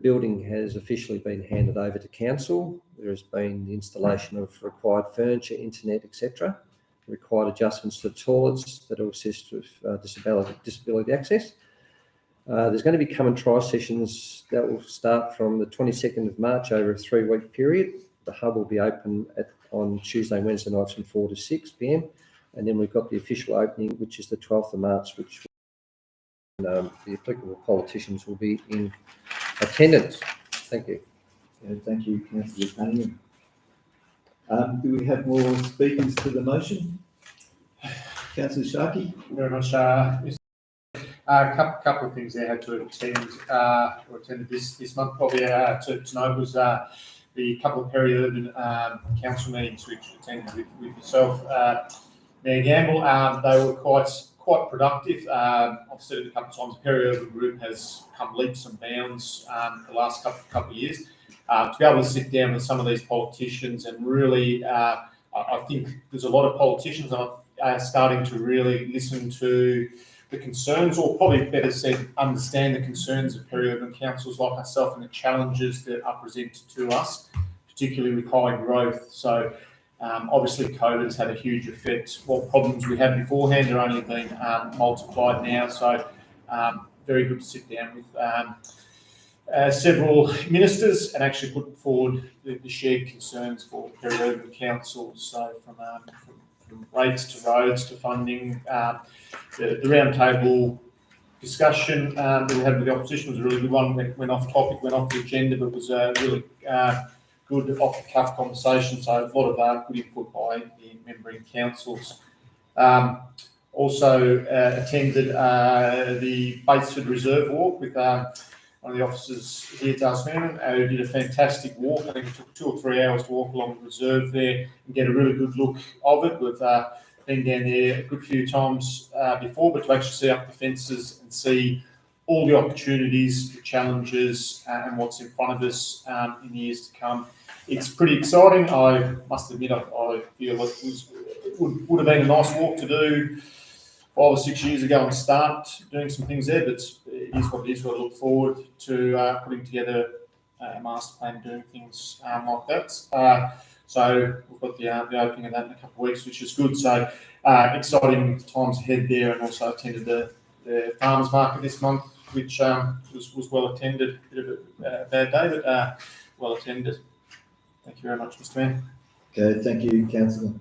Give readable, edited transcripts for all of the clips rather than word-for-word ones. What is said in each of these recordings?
building has officially been handed over to council. There has been the installation of required furniture, internet, etc. Required adjustments to the toilets that will assist with disability access. There's going to be come and try sessions that will start from the 22nd of March over a 3-week period. The hub will be open on Tuesday and Wednesday nights from 4 to 6 p.m. And then we've got the official opening, which is the 12th of March, which the applicable politicians will be in attendance. Thank you. Yeah, thank you, Councillor Cunningham. Do we have more speakers to the motion? Councillor Sharkey? Very much. A couple of things I had to attend this month. Probably to note was the couple of peri-urban council meetings which attended with yourself, Mayor Gamble. They were quite productive. I've said it a couple of times. The peri-urban group has come leaps and bounds the last couple of years. To be able to sit down with some of these politicians and really, I think there's a lot of politicians are starting to really listen to the concerns, or probably better said, understand the concerns of peri-urban councils like myself and the challenges that are presented to us, particularly with high growth. So obviously COVID has had a huge effect. What problems we had beforehand are only being multiplied now. So very good to sit down with several ministers and actually put forward the shared concerns for peri-urban councils. So from rates to roads to funding, the roundtable discussion that we had with the opposition was a really good one. Went off topic, went off the agenda, but was a really good off-the-cuff conversation. So a lot of good input by the membering councils. Also attended the Baitsford Reserve walk with one of the officers here, Dale Smearman, who did a fantastic walk. I think it took 2 or 3 hours to walk along the reserve there and get a really good look of it. We've been down there a good few times before, but to actually see up the fences and see all the opportunities, the challenges, and what's in front of us in the years to come, it's pretty exciting. I must admit, I feel like it would have been a nice walk to do 5 or 6 years ago and start doing some things there, but it is what it is. We'll look forward to putting together a master plan, doing things like that. So we've got the opening of that in a couple of weeks, which is good. So exciting times ahead there, and also attended the farmers market this month, which was well attended. Bit of a bad day, but well attended. Thank you very much, Mr. Mayor. Okay, thank you, Councillor.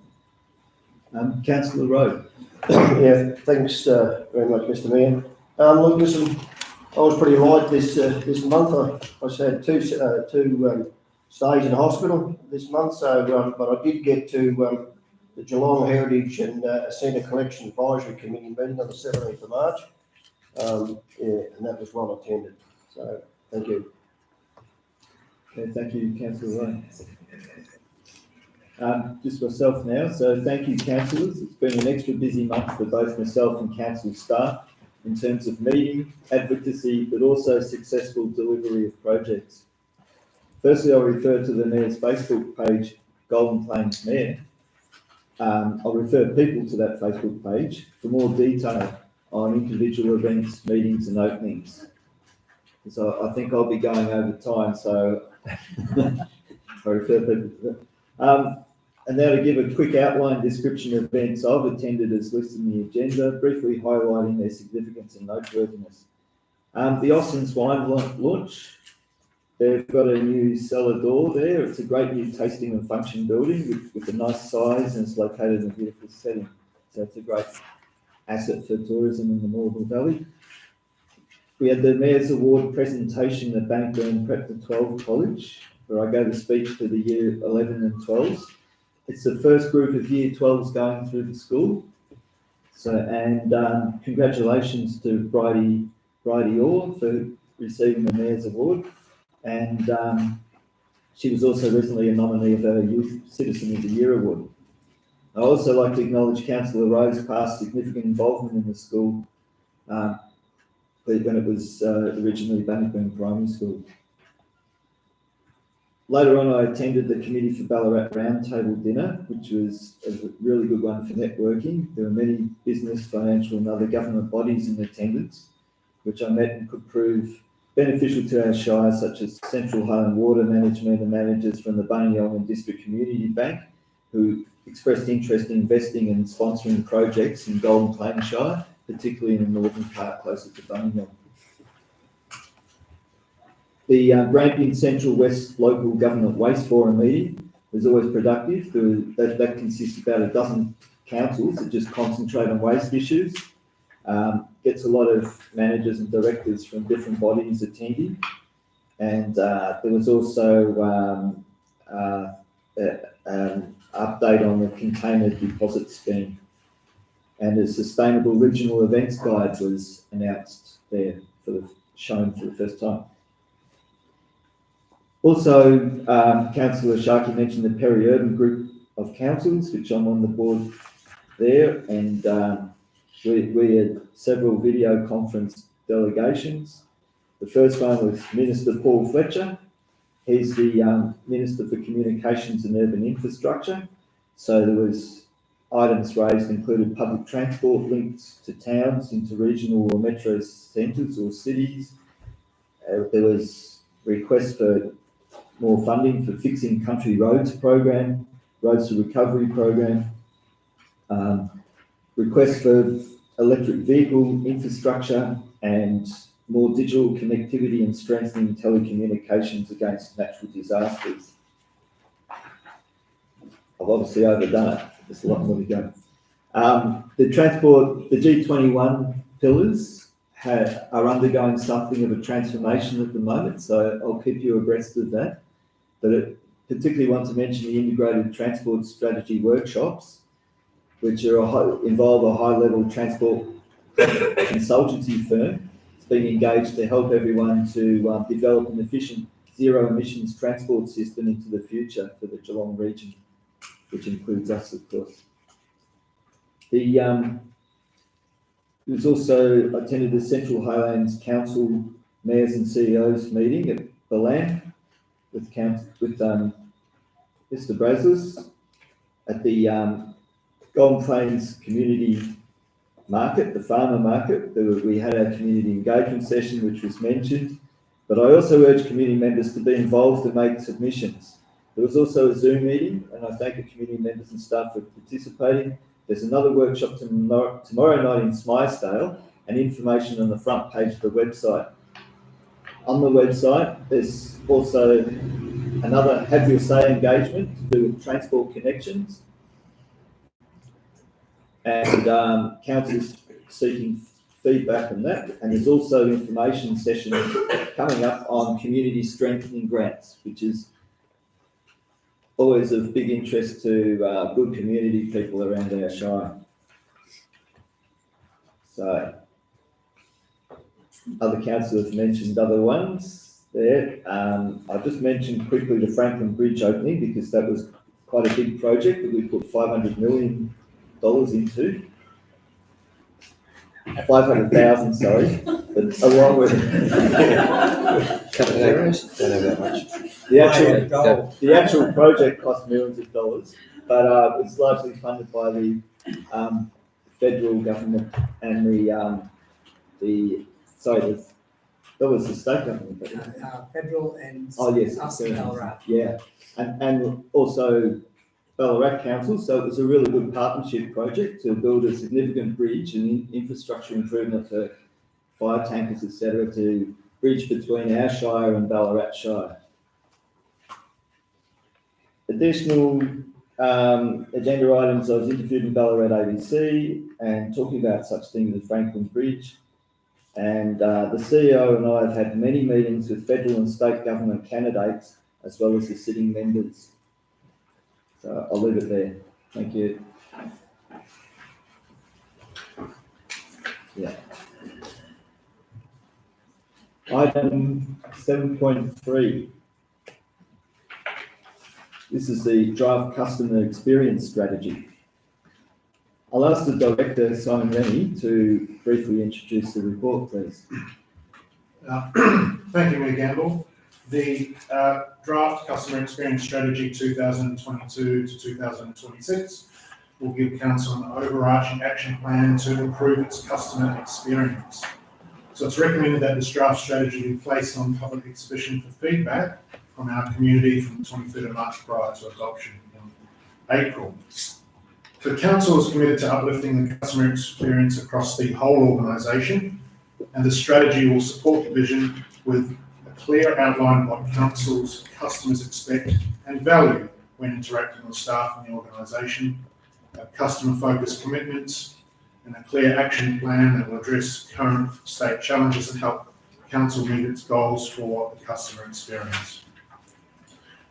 Councillor Rowe. Yeah, thanks very much, Mr. Mayor. Look, listen, I was pretty light this month. I had two stays in hospital this month, so but I did get to the Geelong Heritage and Centre Collection Advisory Committee meeting on the 17th of March. Yeah, and that was well attended. So thank you. Okay, thank you, Councillor Rowe. Just myself now, so thank you, councillors. It's been an extra busy month for both myself and council staff in terms of meeting, advocacy, but also successful delivery of projects. Firstly, I'll refer to the Mayor's Facebook page, Golden Plains Mayor. I'll refer people to that Facebook page for more detail on individual events, meetings and openings. So I think I'll be going over time, so I refer people to that. And now to give a quick outline description of events I've attended as listed in the agenda, briefly highlighting their significance and noteworthiness. The Austin's Wine launch, they've got a new cellar door there. It's a great new tasting and function building with a nice size, and it's located in a beautiful setting. So it's a great asset for tourism in the Morwell Valley. We had the Mayor's Award presentation at Bannockburn Prep to 12 College, where I gave a speech to the Year 11 and 12s. It's the first group of Year 12s going through the school. So, and congratulations to Bridie Orr for receiving the Mayor's Award. And she was also recently a nominee of our Youth Citizen of the Year Award. I also like to acknowledge Councillor Rowe's past significant involvement in the school when it was originally Bannockburn Primary School. Later on, I attended the Committee for Ballarat Roundtable Dinner, which was a really good one for networking. There were many business, financial and other government bodies in attendance, which I met and could prove beneficial to our shire, such as Central Home Water Management and managers from the Buninyong and District Community Bank, who expressed interest in investing and sponsoring projects in Golden Plain Shire, particularly in the northern part closer to Buninyong. The Grampian Central West Local Government Waste Forum meeting was always productive. That consists of about a dozen councils that just concentrate on waste issues. Gets a lot of managers and directors from different bodies attending. And there was also update on the container deposit scheme. And a sustainable regional events guide was announced there, shown for the first time. Also, Councillor Sharkey mentioned the peri-urban group of councils, which I'm on the board there, and we had several video conference delegations. The first one was Minister Paul Fletcher. He's the Minister for Communications and Urban Infrastructure. So there was items raised included public transport links to towns, into regional or metro centres or cities. There was requests for more funding for Fixing Country Roads program, Roads to Recovery program, requests for electric vehicle infrastructure and more digital connectivity and strengthening telecommunications against natural disasters. I've obviously overdone it. There's a lot more to go. The G21 pillars are undergoing something of a transformation at the moment, so I'll keep you abreast of that. But I particularly want to mention the integrated transport strategy workshops, which involve a high-level transport consultancy firm. It's been engaged to help everyone to develop an efficient zero-emissions transport system into the future for the Geelong region, which includes us, of course. It was also attended the Central Highlands Council Mayors and CEOs meeting at Balan with Mr. Brazos at the Golden Plains Community Market, the farmer market. We had our community engagement session, which was mentioned, but I also urge community members to be involved and make submissions. There was also a Zoom meeting, and I thank the community members and staff for participating. There's another workshop tomorrow night in Smythesdale, and information on the front page of the website. On the website, there's also another Have Your Say engagement to do with transport connections, and councils seeking feedback on that. And there's also information sessions coming up on community strengthening grants, which is always of big interest to good community people around our shire. So, other councillors mentioned other ones there. I just mentioned quickly the Franklin Bridge opening, because that was quite a big project that we put $500 million into. 500,000, sorry, but along with Couple of areas, don't have that much. the actual project cost millions of dollars, but it's largely funded by the federal government and that was the state government. Federal and us in Ballarat. Yeah, and also Ballarat Council. So it was a really good partnership project to build a significant bridge and infrastructure improvement for fire tankers, etc., to bridge between our shire and Ballarat Shire. Additional agenda items: I was interviewed in Ballarat ABC and talking about such things as the Franklin Bridge. And the CEO and I have had many meetings with federal and state government candidates, as well as the sitting members. So I'll leave it there. Thank you. Yeah. Item 7.3. This is the draft customer experience strategy. I'll ask the Director, Simon Rennie, to briefly introduce the report, please. Thank you, Mayor Gamble. The draft customer experience strategy 2022 to 2026 will give Council an overarching action plan to improve its customer experience. So it's recommended that this draft strategy be placed on public exhibition for feedback from our community from the 23rd of March prior to adoption in April. So council is committed to uplifting the customer experience across the whole organisation, and the strategy will support the vision with a clear outline of what council's customers expect and value when interacting with staff in the organisation, customer-focused commitments, and a clear action plan that will address current state challenges and help council meet its goals for the customer experience.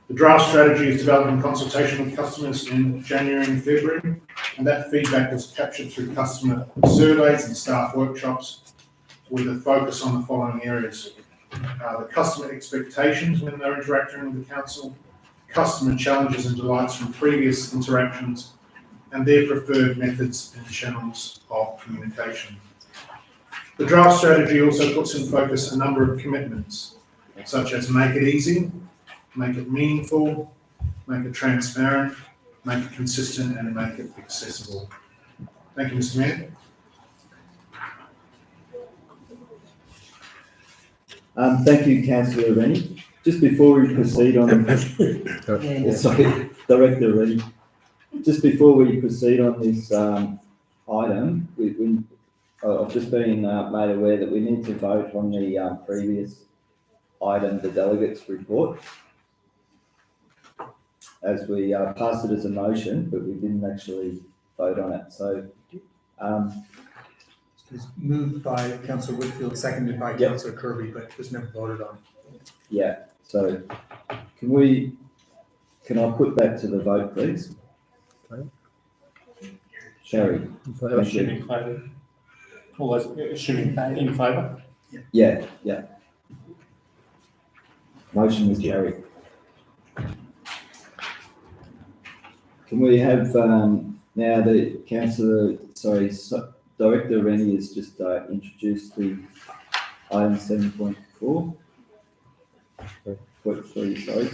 The draft strategy is developed in consultation with customers in January and February, and that feedback was captured through customer surveys and staff workshops with a focus on the following areas. The customer expectations when they're interacting with the council, customer challenges and delights from previous interactions, and their preferred methods and channels of communication. The draft strategy also puts in focus a number of commitments, such as make it easy, make it meaningful, make it transparent, make it consistent, and make it accessible. Thank you, Mr. Mayor. Thank you, Councillor Rennie. Just before we proceed on, sorry, Director Rennie. Just before we proceed on this item, I've just been made aware that we need to vote on the previous item, the delegates report, as we passed it as a motion, but we didn't actually vote on it. So, It's moved by Councillor Whitfield, seconded by Councillor Kirby, but was never voted on. yeah. So, can I put that to the vote, please? Carried. Assuming in favour. All those assuming in favour. Yeah, yeah. Motion is carried. Can we have now the Director Rennie has just introduced the item 7.4. Sorry.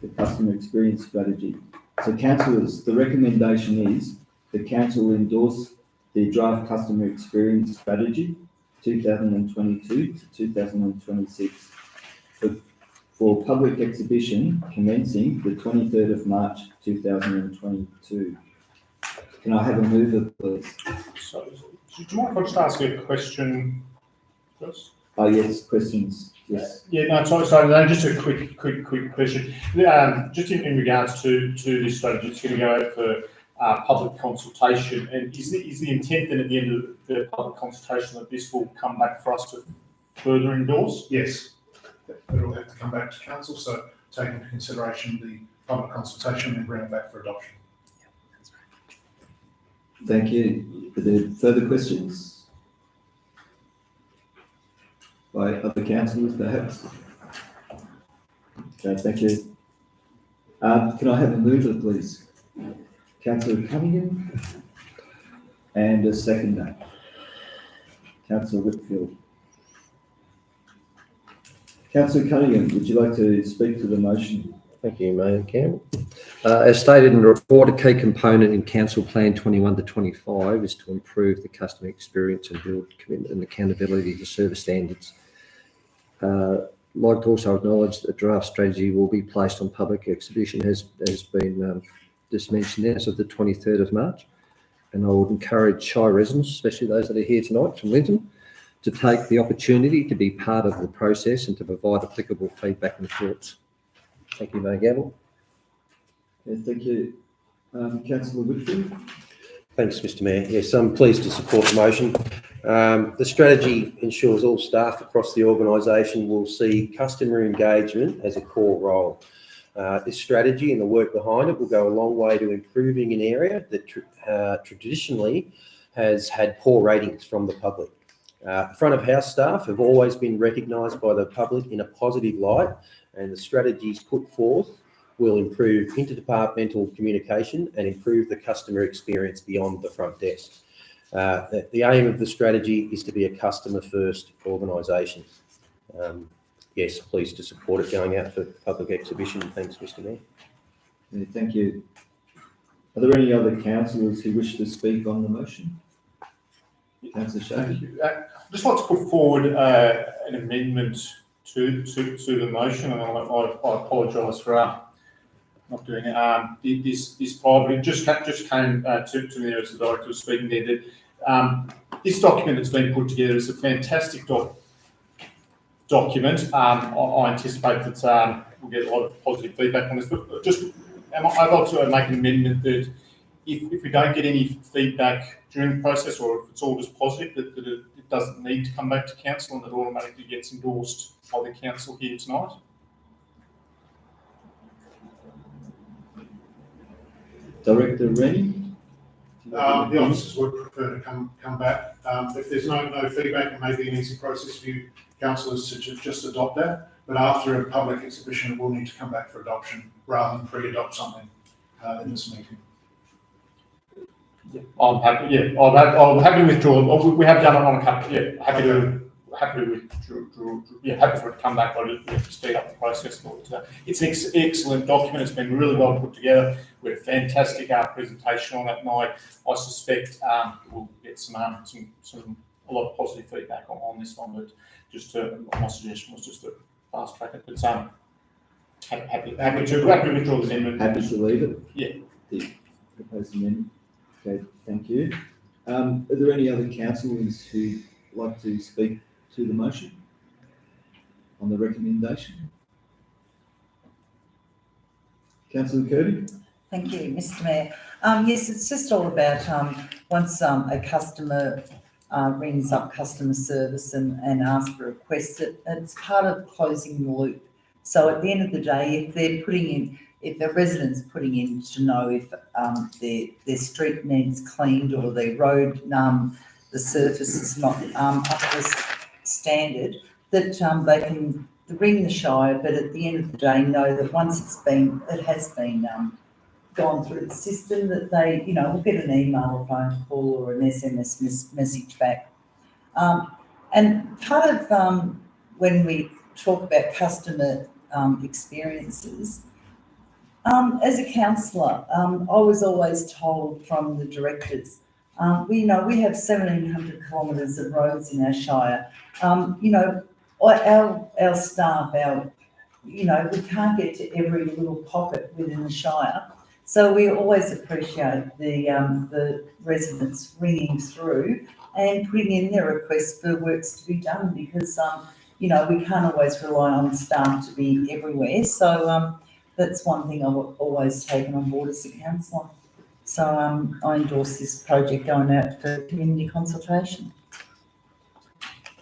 The customer experience strategy. So councillors, the recommendation is the council endorse the draft customer experience strategy 2022 to 2026 for public exhibition commencing the 23rd of March 2022. Can I have a mover, please? So, do you mind if I just ask you a question first? Oh, yes, questions. Yes. Yeah, no, sorry, no, just a quick question. Just in regards to this strategy, it's going to go out for public consultation, and is the intent then at the end of the public consultation that this will come back for us to further endorse? Yes, it'll have to come back to council, so take into consideration the public consultation and bring it back for adoption. Thank you. Are there further questions by other councillors, perhaps? Okay, thank you. Can I have a mover, please? Councillor Cunningham, and a seconder, Councillor Whitfield. Councillor Cunningham, would you like to speak to the motion? Thank you, Mayor Campbell. As stated in the report, a key component in Council Plan 21 to 25 is to improve the customer experience and build commitment and accountability to service standards. I'd like to also acknowledge that the draft strategy will be placed on public exhibition, has been just mentioned there, as of the 23rd of March. And I would encourage Shire residents, especially those that are here tonight from Linton, to take the opportunity to be part of the process and to provide applicable feedback and thoughts. Thank you, Mayor Gamble. Okay, thank you. Councillor Whitfield. Thanks, Mr. Mayor. Yes, I'm pleased to support the motion. The strategy ensures all staff across the organisation will see customer engagement as a core role. This strategy and the work behind it will go a long way to improving an area that traditionally has had poor ratings from the public. Front of house staff have always been recognised by the public in a positive light, and the strategies put forth will improve interdepartmental communication and improve the customer experience beyond the front desk. The aim of the strategy is to be a customer-first organisation. Yes, pleased to support it going out for public exhibition. Thanks, Mr. Mayor. Yeah, thank you. Are there any other councillors who wish to speak on the motion? Councillor Sharkey. I'd just like to put forward an amendment to the motion, and I apologise for not doing it. This privately just came to me as the director was speaking there that this document that's been put together is a fantastic document. I anticipate that we'll get a lot of positive feedback on this, but just I'd like to make an amendment that if we don't get any feedback during the process, or if it's all just positive, that it doesn't need to come back to council and that automatically gets endorsed by the council here tonight. Director Rennie? The officers would prefer to come back. If there's no feedback, it may be an easy process for you councillors to just adopt that. But after a public exhibition, it will need to come back for adoption rather than pre-adopt something in this meeting. Yeah, I'm happy. Yeah, I'm happy to withdraw. We have done it on a couple. Yeah, happy to withdraw. Yeah, happy for it to come back. But to speed up the process. It's an excellent document. It's been really well put together. We had a fantastic presentation on that night. I suspect we'll get a lot of positive feedback on this one. But just my suggestion was just to fast track it. But happy to withdraw the amendment. Happy to leave it? Yeah. The proposed amendment. Okay, thank you. Are there any other councillors who'd like to speak to the motion on the recommendation? Councillor Kirby? Thank you, Mr. Mayor. Yes, it's just all about once a customer rings up customer service and asks for a request, it's part of closing the loop. So at the end of the day, if they're putting in, if the resident's putting in to know if their street needs cleaned or their road, the surface is not up to standard, that they can ring the Shire, but at the end of the day know that once it has been gone through the system, that they, will get an email or phone call or an SMS message back. And part of when we talk about customer experiences, as a councillor, I was always told from the directors, we have 1,700 kilometres of roads in our Shire. Our staff, we can't get to every little pocket within the Shire. So we always appreciate the residents ringing through and putting in their requests for works to be done, because, we can't always rely on staff to be everywhere. So that's one thing I've always taken on board as a councillor. So I endorse this project going out for community consultation.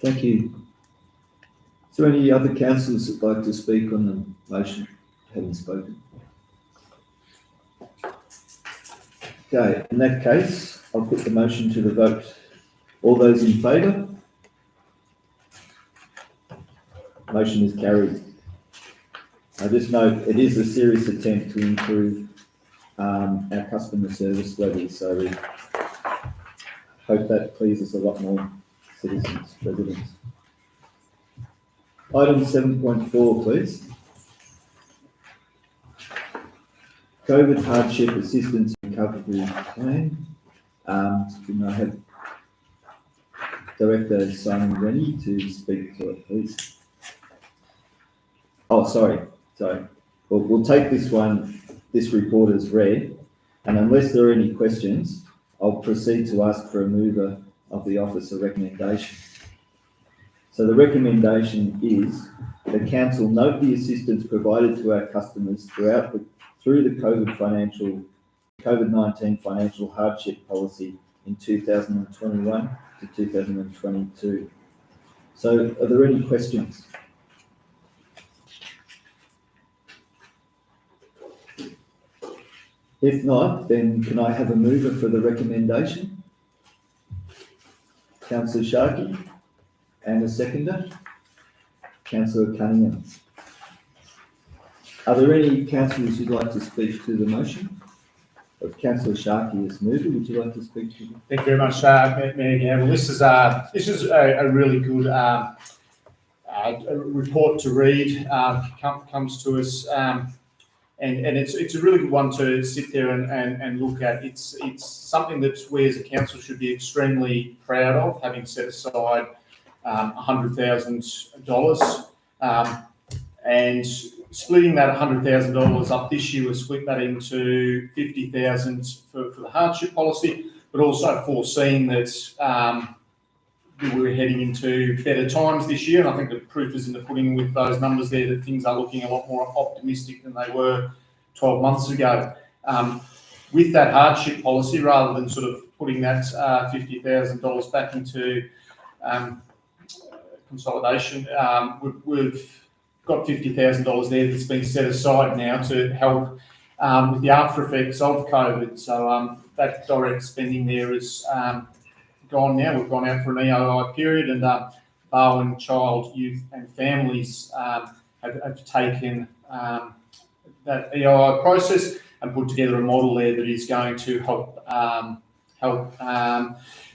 Thank you. Is there any other councillors that'd like to speak on the motion? Haven't spoken. Okay, in that case, I'll put the motion to the vote. All those in favour? Motion is carried. I just note it is a serious attempt to improve our customer service levels, so we hope that pleases a lot more citizens, residents. Item 7.4, please. COVID hardship assistance and recovery plan. Can I have Director Simon Rennie to speak to it, please? Oh, sorry. We'll take this report as read, and unless there are any questions, I'll proceed to ask for a mover of the office a recommendation. So the recommendation is the council note the assistance provided to our customers through the COVID-19 financial hardship policy in 2021 to 2022. So are there any questions? If not, then can I have a mover for the recommendation? Councillor Sharkey, and a seconder? Councillor Cunningham. Are there any councillors who'd like to speak to the motion? Councillor Sharkey as mover, would you like to speak to them? Thank you very much, Mayor Gamble. This is a really good report to read. Comes to us and it's a really good one to sit there and look at. It's something that we as a council should be extremely proud of, having set aside $100,000, and splitting that $100,000 up this year. We split that into $50,000 for the hardship policy, but also foreseeing that we're heading into better times this year, and I think the proof is in the pudding with those numbers there, that things are looking a lot more optimistic than they were 12 months ago. With that hardship policy, rather than sort of putting that $50,000 back into consolidation, we've got $50,000 there that's been set aside now to help with the after effects of COVID. So that direct spending there is gone now. We've gone out for an EOI period, and Barwon Child, Youth and Families have taken that EOI process and put together a model there that is going to help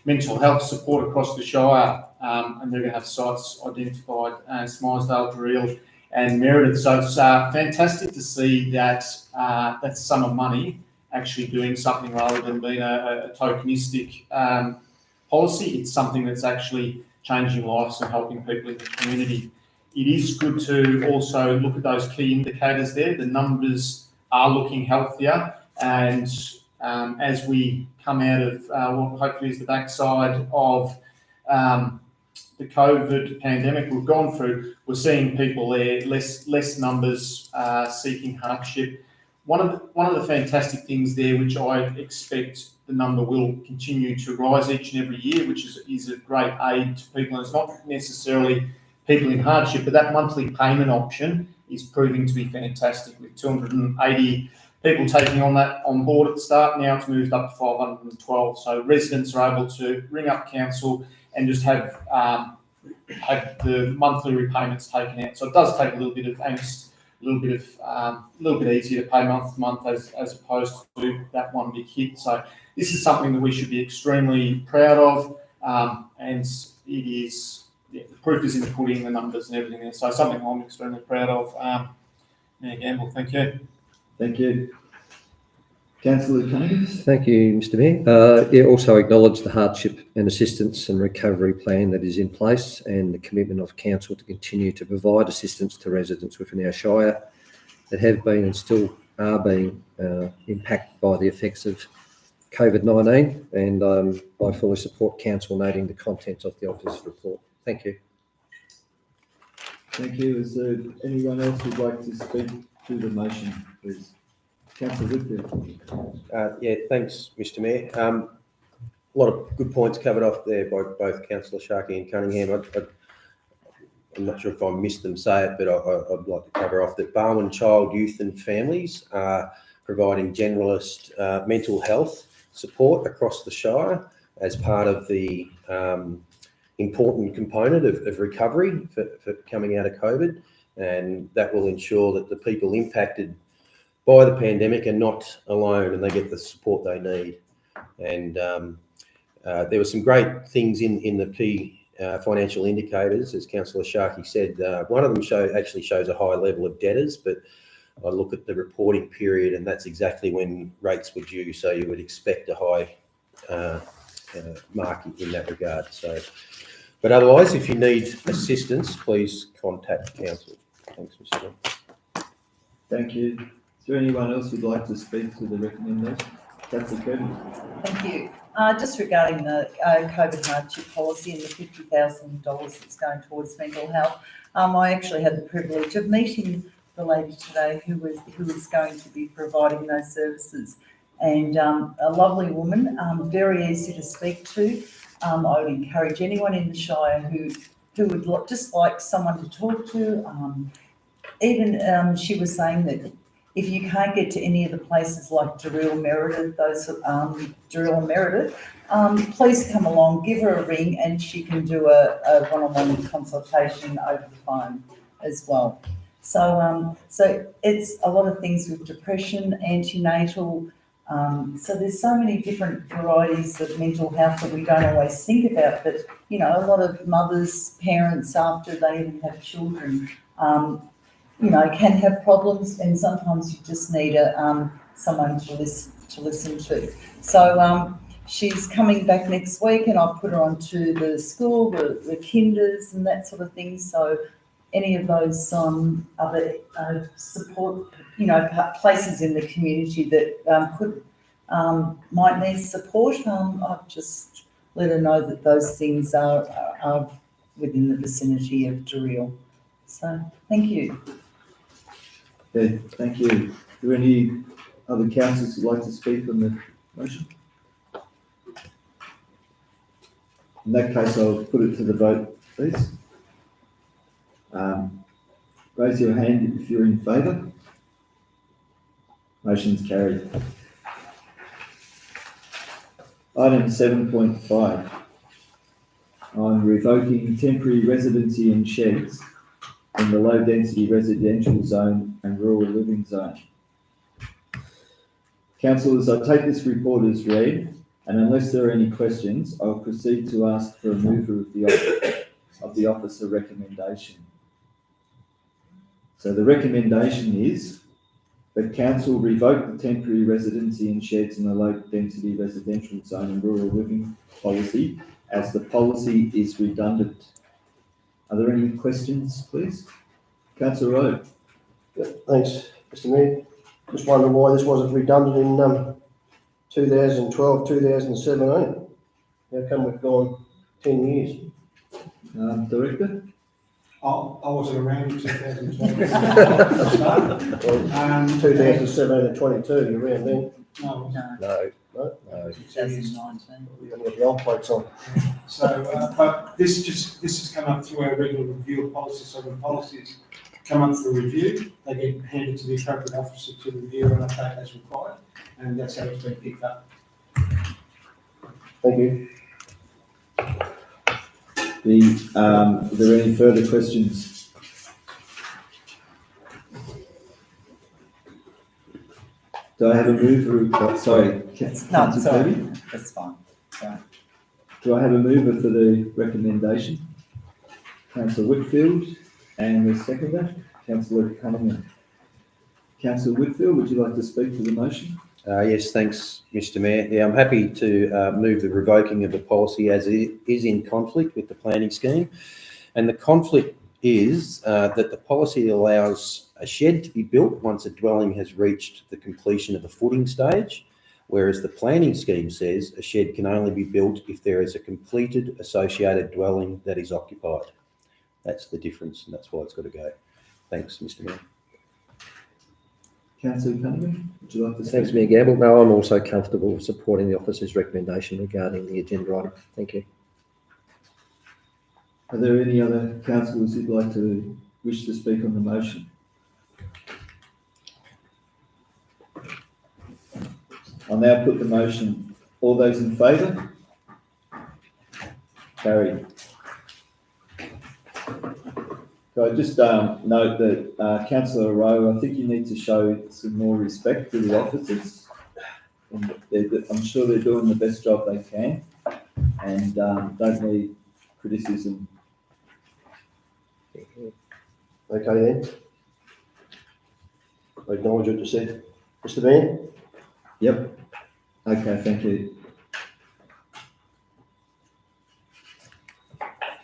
mental health support across the Shire, and they're going to have sites identified as Smarsdale, Darrell and Meredith. So it's fantastic to see that that sum of money actually doing something rather than being a tokenistic policy. It's something that's actually changing lives and helping people in the community. It is good to also look at those key indicators there. The numbers are looking healthier, and as we come out of what hopefully is the backside of the COVID pandemic we've gone through, we're seeing people there, less numbers seeking hardship. One of the fantastic things there, which I expect the number will continue to rise each and every year, which is a great aid to people. And it's not necessarily people in hardship, but that monthly payment option is proving to be fantastic, with 280 people taking on board at the start. Now it's moved up to 512. So residents are able to ring up council and just have the monthly repayments taken out. So it does take a little bit of angst, a little bit easier to pay month to month as opposed to that one big hit. So this is something that we should be extremely proud of, and it is, the proof is in the pudding, the numbers and everything there. So something I'm extremely proud of. Mayor Gamble, thank you. Thank you. Councillor Cunningham. Thank you, Mr. Mayor. Also acknowledge the hardship and assistance and recovery plan that is in place, and the commitment of council to continue to provide assistance to residents within our Shire that have been and still are being impacted by the effects of COVID-19, and I fully support council noting the contents of the officer's report. Thank you. Thank you. Is there anyone else who'd like to speak to the motion, please? Councillor Whitfield. Yeah, thanks, Mr. Mayor. A lot of good points covered off there by both Councillor Sharkey and Cunningham. I'm not sure if I missed them say it, but I'd like to cover off that Barwon Child, Youth and Families are providing generalist mental health support across the Shire as part of the important component of recovery for coming out of COVID, and that will ensure that the people impacted by the pandemic are not alone and they get the support they need. And there were some great things in the key financial indicators, as Councillor Sharkey said. One of them actually shows a high level of debtors, but I look at the reporting period and that's exactly when rates were due, so you would expect a high mark in that regard. So, but otherwise, if you need assistance, please contact council. Thanks, Mr. Mayor. Thank you. Is there anyone else who'd like to speak to the recommendation? Councillor Kirby. Thank you. Just regarding the COVID hardship policy and the $50,000 that's going towards mental health, I actually had the privilege of meeting the lady today who is going to be providing those services, and a lovely woman, very easy to speak to. I would encourage anyone in the Shire who would just like someone to talk to. Even she was saying that if you can't get to any of the places like Darrell Meredith, please come along, give her a ring, and she can do a one-on-one consultation over the phone as well. So it's a lot of things with depression, antenatal. So there's so many different varieties of mental health that we don't always think about. But a lot of mothers, parents, after they even have children, can have problems, and sometimes you just need someone to listen to. So she's coming back next week, and I'll put her onto the school, the kinders and that sort of thing. So any of those other support, places in the community that might need support, I've just let her know that those things are within the vicinity of Durrell. So thank you. Okay, thank you. Are there any other councillors who'd like to speak on the motion? In that case, I'll put it to the vote, please. Raise your hand if you're in favour. Motion's carried. Item 7.5. On revoking temporary residency and sheds in the low density residential zone and rural living zone. Councillors, I take this report as read, and unless there are any questions, I'll proceed to ask for a mover of the officer recommendation. So the recommendation is that council revoke the temporary residency and sheds in the low density residential zone and rural living policy, as the policy is redundant. Are there any questions, please? Councillor Rowe. Thanks, Mr Mayor. Just wonder why this wasn't redundant in 2012, 2017. How come we've gone 10 years? Director? I wasn't around in 2012. 2017 and 22, you're around then. No. No, No? 2019. We haven't got the old plates on. So, but this has come up through our regular review of policies. So when policies come up for review, they get handed to the appropriate officer to review and update as required, and that's how it's been picked up. Thank you. Are there any further questions? Do I have a mover? Sorry, No, sorry, that's fine. Sorry. Do I have a mover for the recommendation? Councillor Whitfield, and the seconder, Councillor Cunningham. Councillor Whitfield, would you like to speak to the motion? Yes, thanks, Mr Mayor. Yeah, I'm happy to move the revoking of the policy as it is in conflict with the planning scheme. And the conflict is that the policy allows a shed to be built once a dwelling has reached the completion of the footing stage, whereas the planning scheme says a shed can only be built if there is a completed associated dwelling that is occupied. That's the difference, and that's why it's got to go. Thanks, Mr Mayor. Councillor Cunningham, would you like to speak? Thanks, Mayor Gamble. No, I'm also comfortable supporting the officer's recommendation regarding the agenda item. Thank you. Are there any other councillors who'd like to wish to speak on the motion? I'll now put the motion. All those in favour? Carried. So I just note that Councillor Rowe, I think you need to show some more respect to the officers. And I'm sure they're doing the best job they can, and don't need criticism. Okay then. I acknowledge what you said. Mr Mayor? Yep. Okay, thank you.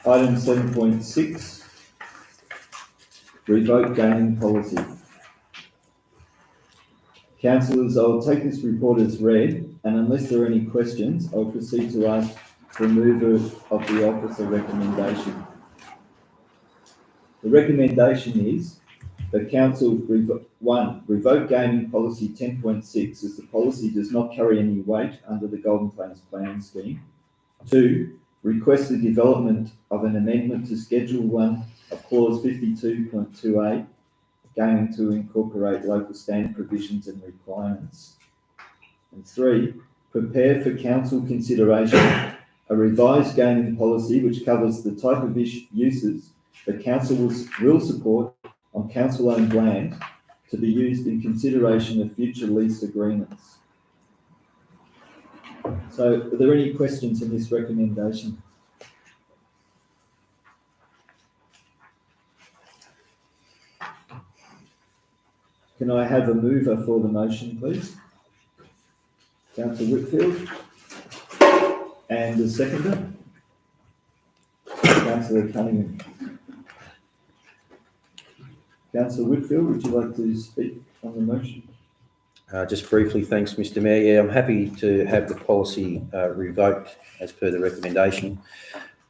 Item 7.6. Revoke gaming policy. Councillors, I'll take this report as read, and unless there are any questions, I'll proceed to ask for a mover of the officer recommendation. The recommendation is that council revoke gaming policy 10.6 as the policy does not carry any weight under the Golden Plains planning scheme. 2, request the development of an amendment to Schedule 1 of Clause 52.28, gaming to incorporate local standard provisions and requirements. And 3, prepare for council consideration a revised gaming policy which covers the type of uses that council will support on council-owned land to be used in consideration of future lease agreements. So, are there any questions on this recommendation? Can I have a mover for the motion, please? Councillor Whitfield. And the seconder? Councillor Cunningham. Councillor Whitfield, would you like to speak on the motion? Just briefly, thanks, Mr. Mayor. Yeah, I'm happy to have the policy revoked as per the recommendation,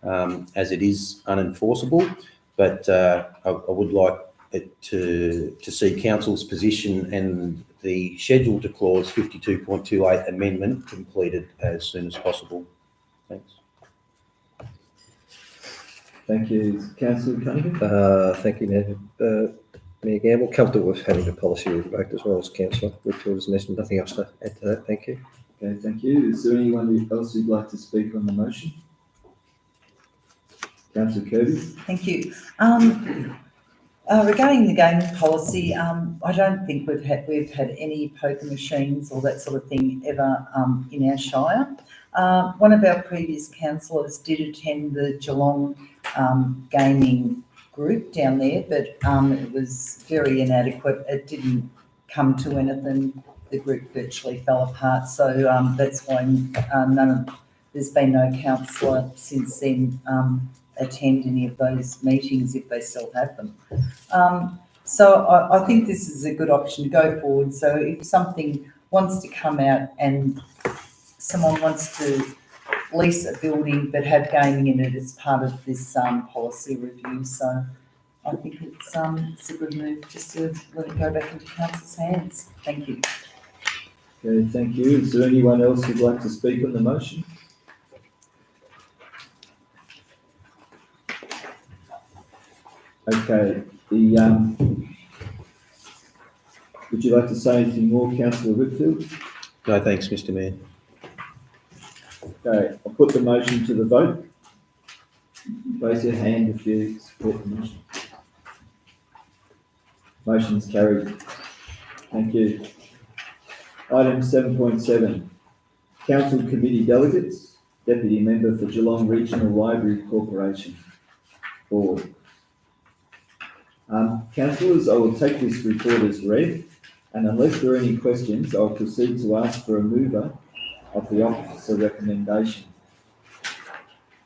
as it is unenforceable. But I would like it to see council's position and the schedule to clause 52.28 amendment completed as soon as possible. Thanks. Thank you, Councillor Cunningham. Thank you, Mayor. Mayor Gamble, comfortable with having the policy revoked as well as Councillor Whitfield has mentioned. Nothing else to add to that. Thank you. Okay, thank you. Is there anyone else who'd like to speak on the motion? Councillor Kirby. Thank you. Regarding the gaming policy, I don't think we've had any poker machines or that sort of thing ever in our shire. One of our previous councillors did attend the Geelong gaming group down there, but it was very inadequate. It didn't come to anything. The group virtually fell apart. So that's why there's been no councillor since then attend any of those meetings if they still have them. So I think this is a good option to go forward. So if something wants to come out and someone wants to lease a building but have gaming in it as part of this policy review. So I think it's a good move just to let it go back into council's hands. Thank you. Okay, thank you. Is there anyone else who'd like to speak on the motion? Okay, would you like to say anything more, Councillor Whitfield? No, thanks, Mr. Mayor. Okay, I'll put the motion to the vote. Raise your hand if you support the motion. Motion's carried. Thank you. Item 7.7, Council Committee Delegates, Deputy Member for Geelong Regional Library Corporation Board. Councillors, I will take this report as read, and unless there are any questions, I'll proceed to ask for a mover of the officer recommendation.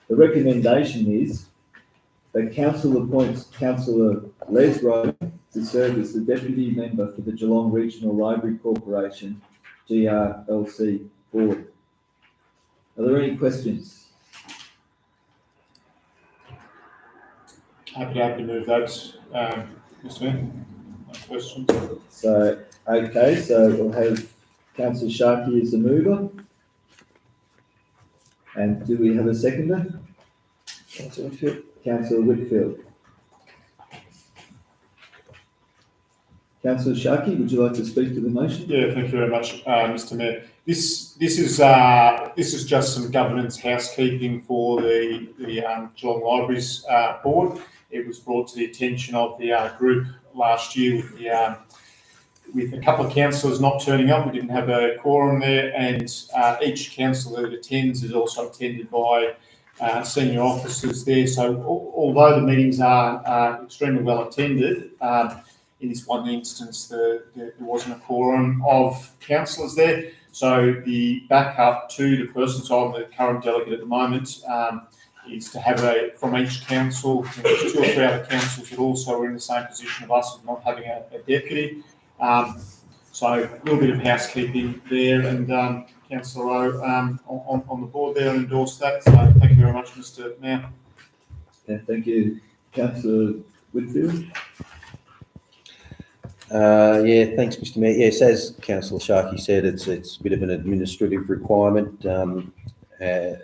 The recommendation is that Council appoints Councillor Les Rowe to serve as the Deputy Member for the Geelong Regional Library Corporation GRLC Board. Are there any questions? Happy to move those, Mr. Mayor. No questions. So, okay, so we'll have Councillor Sharkey as the mover. And do we have a seconder? Councillor Whitfield. Councillor Whitfield. Councillor Sharkey, would you like to speak to the motion? Yeah, thank you very much, Mr. Mayor. This is just some governance housekeeping for the Geelong Libraries Board. It was brought to the attention of the group last year with a couple of councillors not turning up. We didn't have a quorum there, and each councillor that attends is also attended by senior officers there. So although the meetings are extremely well attended, in this one instance there wasn't a quorum of councillors there. So the backup to the person, so I'm the current delegate at the moment, is to have from each council, there's 2 or 3 other councils that also are in the same position of us of not having a deputy. So a little bit of housekeeping there, and Councillor Rowe on the board there endorsed that. So thank you very much, Mr. Mayor. Okay, thank you. Councillor Whitfield. Yeah, thanks, Mr. Mayor. Yes, as Councillor Sharkey said, it's a bit of an administrative requirement.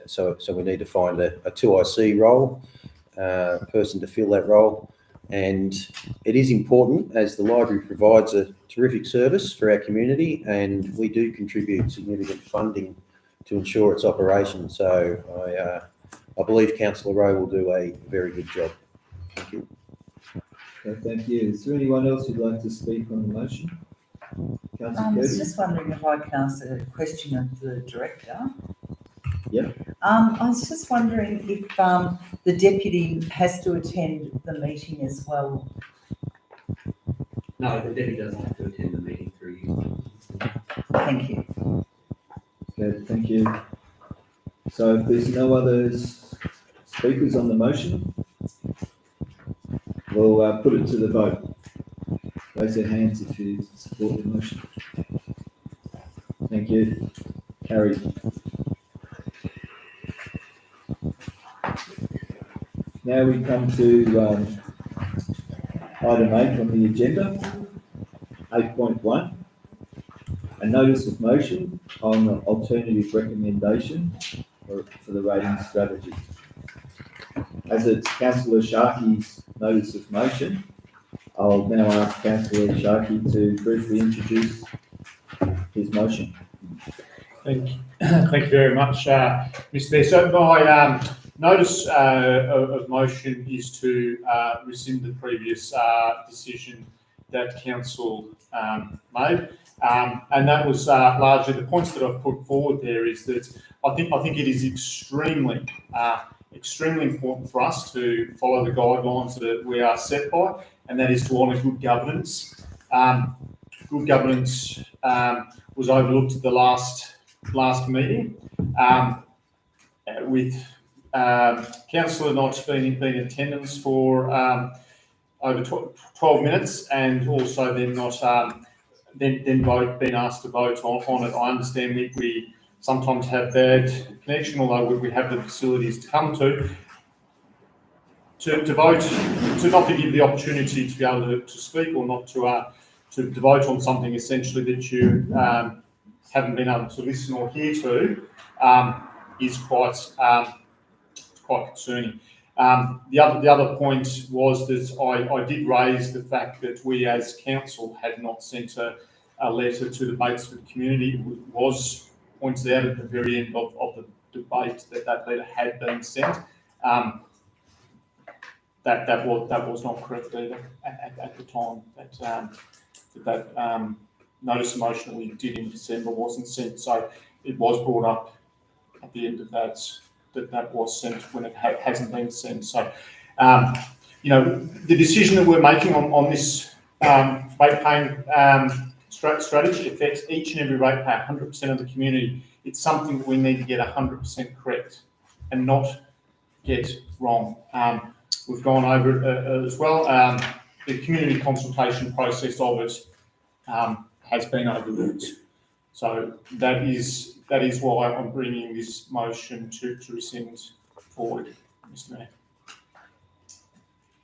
So we need to find a 2IC role, person to fill that role. And it is important, as the library provides a terrific service for our community, and we do contribute significant funding to ensure its operation. So I believe Councillor Rowe will do a very good job. Thank you. Okay, thank you. Is there anyone else who'd like to speak on the motion? Councillor I was Kirby? just wondering if I can ask a question of the director. Yeah. I was just wondering if the deputy has to attend the meeting as well. No, the deputy doesn't have to attend Thank you. Okay, thank you. So if there's no other speakers on the motion, we'll put it to the vote. Raise your hands if you support the motion. Thank you. Carried. Now we come to item 8 on the agenda, 8.1, a notice of motion on an alternative recommendation for the rating strategy. As it's Councillor Sharkey's notice of motion, I'll now ask Councillor Sharkey to briefly introduce his motion. Thank you. Thank you very much, Mr. Mayor. So my notice of motion is to rescind the previous decision that council made, and that was largely the points that I've put forward there. Is that I think it is extremely important for us to follow the guidelines that we are set by, and that is to honour good governance. Good governance was overlooked at the last meeting, with councillor not being in attendance for over 12 minutes, and also then not being asked to vote on it. I understand we sometimes have bad connection, although we have the facilities to come to vote, to not be given the opportunity to be able to speak, or not to vote on something essentially that you haven't been able to listen or hear to, is quite concerning. The other point was that I did raise the fact that we as council had not sent a letter to the Baitsford community. It was pointed out at the very end of the debate that letter had been sent. That was not correct either at the time. That notice of motion that we did in December wasn't sent, so it was brought up at the end of that was sent when it hasn't been sent. So, the decision that we're making on this rate paying strategy affects each and every rate payer, 100% of the community. It's something that we need to get 100% correct and not get wrong. We've gone over it as well. The community consultation process of it has been overlooked. So that is why I'm bringing this motion to rescind forward, Mr. Mayor.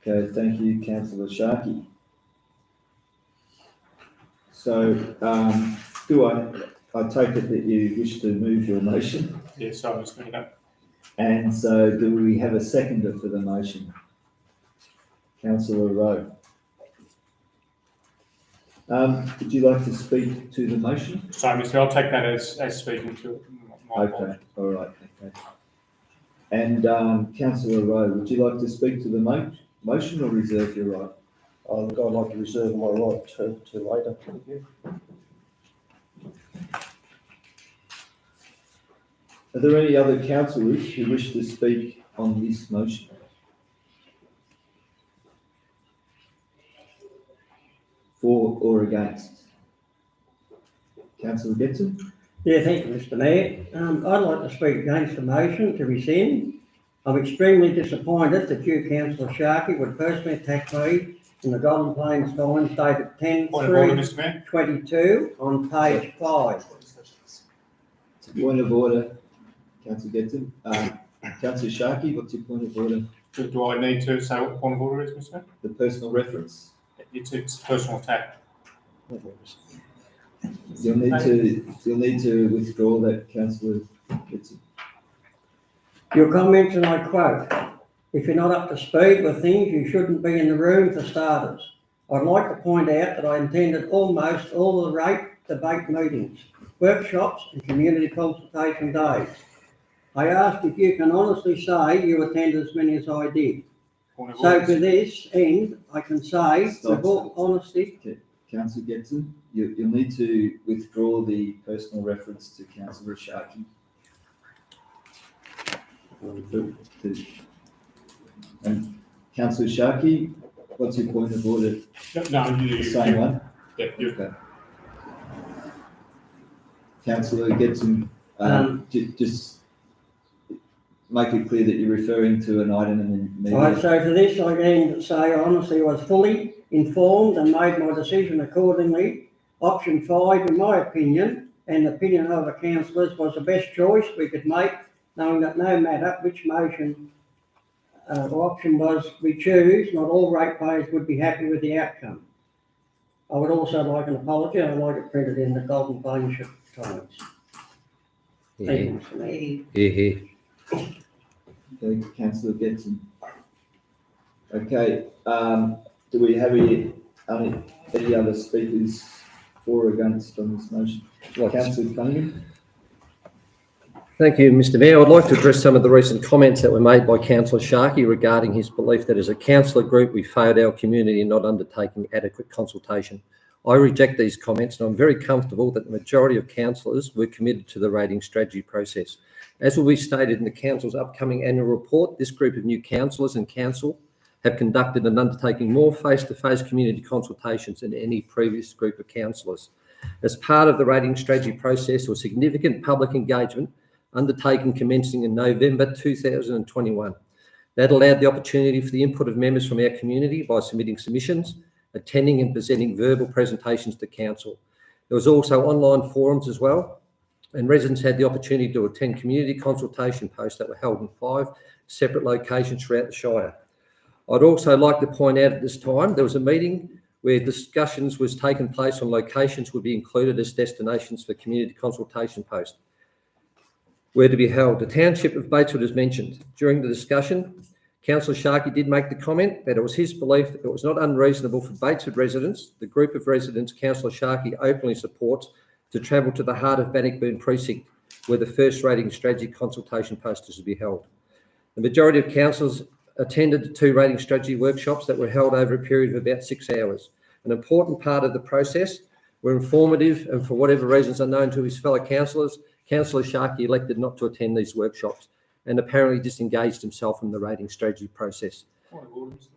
Okay, thank you, Councillor Sharkey. So, I take it that you wish to move your motion? Yes, so Mr. Mayor. And so do we have a seconder for the motion? Councillor Rowe. Would you like to speak to the motion? Sorry, Mr. I'll take that as speaking to it. Okay, all right, okay. And Councillor Rowe, would you like to speak to the motion or reserve your right? I'd like to reserve my right to later. Thank you. Are there any other councillors who wish to speak on this motion? For or against? Councillor Getson? Yeah, thank you, Mr. Mayor. I'd like to speak against the motion to rescind. I'm extremely disappointed that you, Councillor Sharkey, would personally attack me in the Golden Plains Times dated 10/3/22 on page 5. Point of order, Councillor Getson. Councillor Sharkey, what's your point of order? Do I need to say what the point of order is, Mr. Mayor? The personal reference? It's personal attack. You'll need to withdraw that, Councillor Getson. Your comments, and I quote, "If you're not up to speed with things, you shouldn't be in the room for starters." I'd like to point out that I attended almost all the rate debate meetings, workshops and community consultation days. I ask if you can honestly say you attended as many as I did. So to this end, I can say with all honesty. Okay. Councillor Getson, you'll need to withdraw the personal reference to Councillor Sharkey. And Councillor Sharkey, what's your point of order? No, The same one? Yeah, Okay. Councillor Getson, just make it clear that you're referring to an item in the media. Right, so for this, I can say I honestly was fully informed and made my decision accordingly. Option 5, in my opinion, and the opinion of the councillors, was the best choice we could make, knowing that no matter which motion or option was we choose, not all ratepayers would be happy with the outcome. I would also like an apology, and I'd like it printed in the Golden Partnership Times. Yeah. Thank you. Yeah. Okay, Councillor Getson. Okay, do we have any other speakers for or against on this motion? Councillor Cunningham. Thank you, Mr Mayor. I'd like to address some of the recent comments that were made by Councillor Sharkey regarding his belief that as a councillor group we failed our community in not undertaking adequate consultation. I reject these comments, and I'm very comfortable that the majority of councillors were committed to the rating strategy process. As will be stated in the council's upcoming annual report, this group of new councillors and council have conducted and undertaken more face-to-face community consultations than any previous group of councillors. As part of the rating strategy process, there was significant public engagement undertaken commencing in November 2021. That allowed the opportunity for the input of members from our community by submitting submissions, attending and presenting verbal presentations to council. There was also online forums as well, and residents had the opportunity to attend community consultation posts that were held in 5 separate locations throughout the Shire. I'd also like to point out at this time, there was a meeting where discussions was taking place on locations would be included as destinations for community consultation posts were to be held. The township of Baitsford is mentioned. During the discussion, Councillor Sharkey did make the comment that it was his belief that it was not unreasonable for Baitsford residents, the group of residents Councillor Sharkey openly supports, to travel to the heart of Bannockburn precinct where the first rating strategy consultation post is to be held. The majority of councillors attended the 2 rating strategy workshops that were held over a period of about 6 hours. An important part of the process were informative, and for whatever reasons unknown to his fellow councillors, Councillor Sharkey elected not to attend these workshops and apparently disengaged himself from the rating strategy process. What's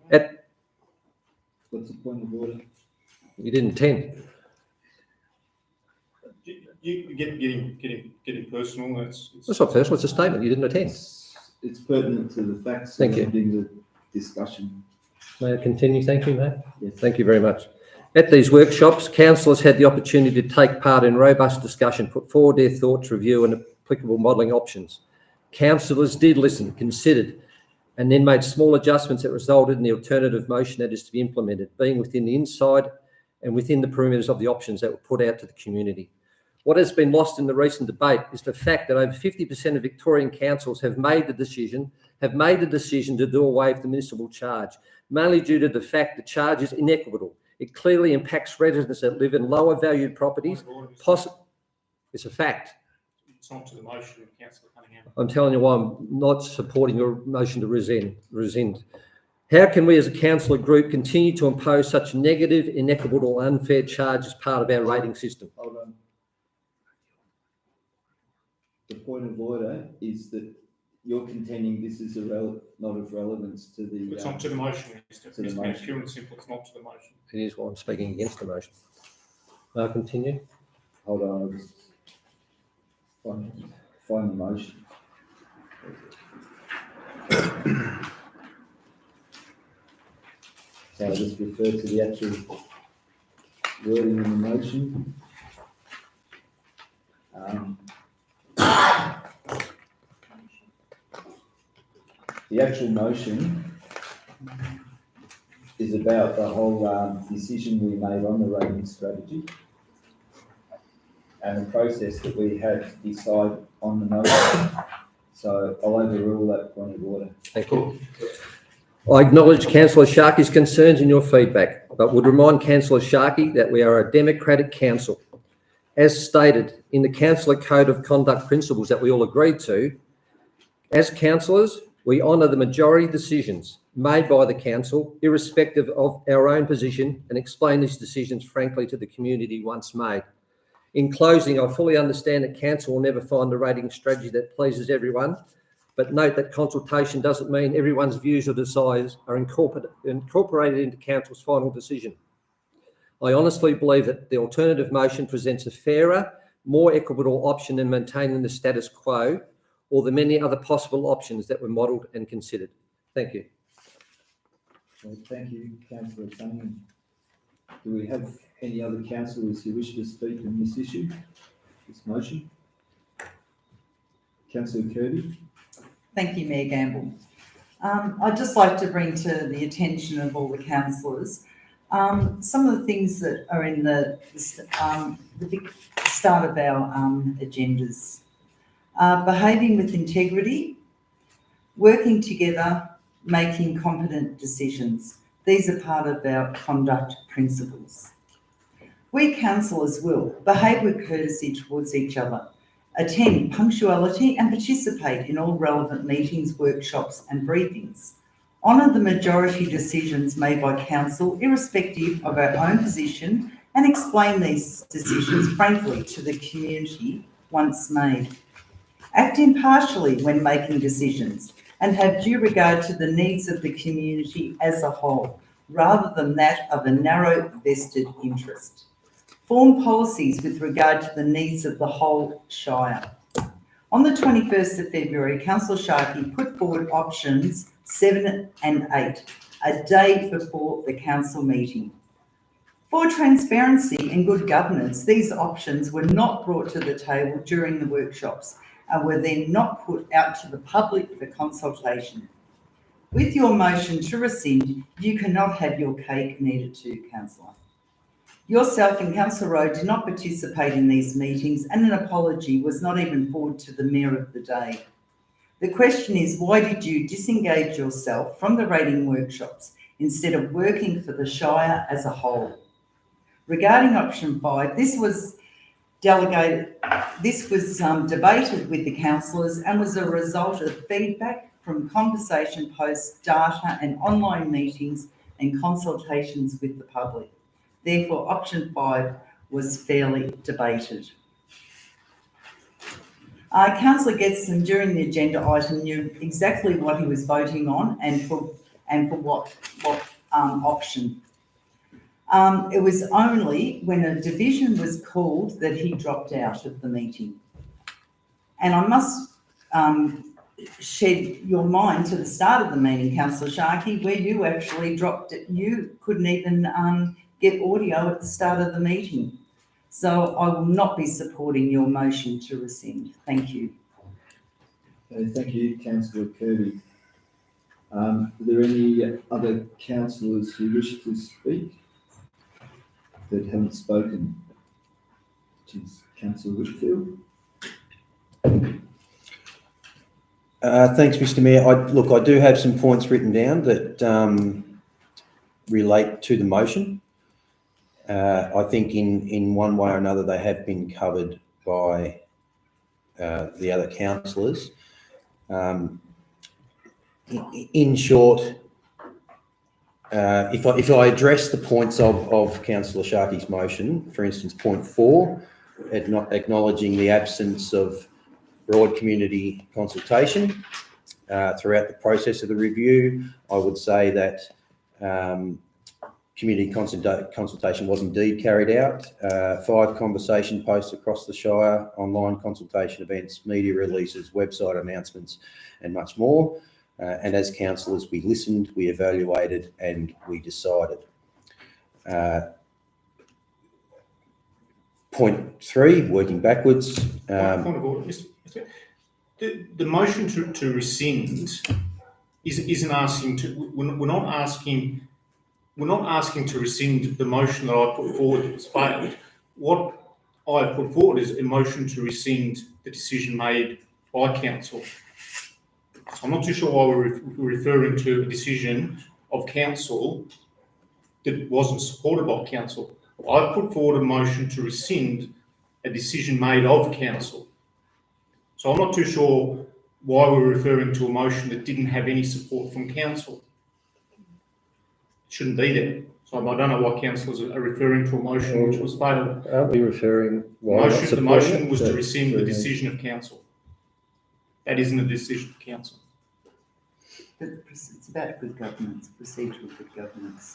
the point of order? You didn't attend. You getting personal. It's That's not personal, it's a statement. You didn't attend. It's pertinent to the facts Thank you. surrounding the discussion. May I continue? Thank you, Matt. Yes. Thank you very much. At these workshops, councillors had the opportunity to take part in robust discussion, put forward their thoughts, review and applicable modelling options. Councillors did listen, considered, and then made small adjustments that resulted in the alternative motion that is to be implemented, being within the inside and within the perimeters of the options that were put out to the community. What has been lost in the recent debate is the fact that over 50% of Victorian councils have made the decision to do away with the municipal charge, mainly due to the fact the charge is inequitable. It clearly impacts residents that live in lower valued properties. It's a fact. It's not to the motion, Councillor Cunningham. I'm telling you why I'm not supporting your motion to rescind. How can we as a councillor group continue to impose such negative, inequitable or unfair charge as part of our rating system? Hold on. The point of order is that you're contending this is not of relevance to the... It's not to the motion, to the motion. Pure and simple, it's not to the motion. It is why I'm speaking against the motion. May I continue? Hold on, I'll just find the motion. So I'll just refer to the actual wording in the motion. The actual motion is about the whole decision we made on the rating strategy and the process that we had to decide on the motion. So I'll overrule that point of order. Thank you. I acknowledge Councillor Sharkey's concerns and your feedback, but would remind Councillor Sharkey that we are a democratic council. As stated in the Councillor Code of Conduct principles that we all agreed to, as councillors, we honour the majority decisions made by the council, irrespective of our own position, and explain these decisions frankly to the community once made. In closing, I fully understand that council will never find a rating strategy that pleases everyone, but note that consultation doesn't mean everyone's views or desires are incorporated into council's final decision. I honestly believe that the alternative motion presents a fairer, more equitable option than maintaining the status quo or the many other possible options that were modelled and considered. Thank you. Thank you, Councillor Tang. Do we have any other councillors who wish to speak on this issue, this motion? Councillor Kirby? Thank you, Mayor Gamble. I'd just like to bring to the attention of all the councillors some of the things that are in the big start of our agendas. Behaving with integrity, working together, making competent decisions. These are part of our conduct principles. We councillors will behave with courtesy towards each other, attend punctuality and participate in all relevant meetings, workshops and briefings. Honour the majority decisions made by council irrespective of our own position and explain these decisions frankly to the community once made. Act impartially when making decisions and have due regard to the needs of the community as a whole, rather than that of a narrow vested interest. Form policies with regard to the needs of the whole Shire. On the 21st of February, Councillor Sharkey put forward options 7 and 8, a day before the council meeting. For transparency and good governance, these options were not brought to the table during the workshops and were then not put out to the public for consultation. With your motion to rescind, you cannot have your cake and eat it too, Councillor. Yourself and Councillor Rowe did not participate in these meetings and an apology was not even forwarded to the Mayor of the day. The question is, why did you disengage yourself from the rating workshops instead of working for the Shire as a whole? Regarding option 5, this was debated with the councillors and was a result of feedback from conversation posts, data and online meetings and consultations with the public. Therefore, option 5 was fairly debated. Councillor Getson, during the agenda item, knew exactly what he was voting on and for what option. It was only when a division was called that he dropped out of the meeting. And I must shed your mind to the start of the meeting, Councillor Sharkey, where you actually dropped it. You couldn't even get audio at the start of the meeting. So I will not be supporting your motion to rescind. Thank you. Thank you, Councillor Kirby. Are there any other councillors who wish to speak that haven't spoken? Which is Councillor Whitfield. Thanks, Mr. Mayor. I do have some points written down that relate to the motion. I think in one way or another they have been covered by the other councillors. In short, if I address the points of Councillor Sharkey's motion, for instance, point 4, acknowledging the absence of broad community consultation throughout the process of the review, I would say that community consultation was indeed carried out. 5 conversation posts across the Shire, online consultation events, media releases, website announcements, and much more. And as councillors, we listened, we evaluated, and we decided. Point 3, working backwards. Point of order, Mr. The motion to rescind isn't asking to. We're not asking to rescind the motion that I put forward that was failed. What I put forward is a motion to rescind the decision made by council. So I'm not too sure why we're referring to a decision of council that wasn't supported by council. I put forward a motion to rescind a decision made of council. So I'm not too sure why we're referring to a motion that didn't have any support from council. It shouldn't be there. So I don't know why councillors are referring to a motion which was failed. Aren't we referring? The motion was to rescind the decision of council. That isn't a decision of council. But it's about good governance, procedural good governance.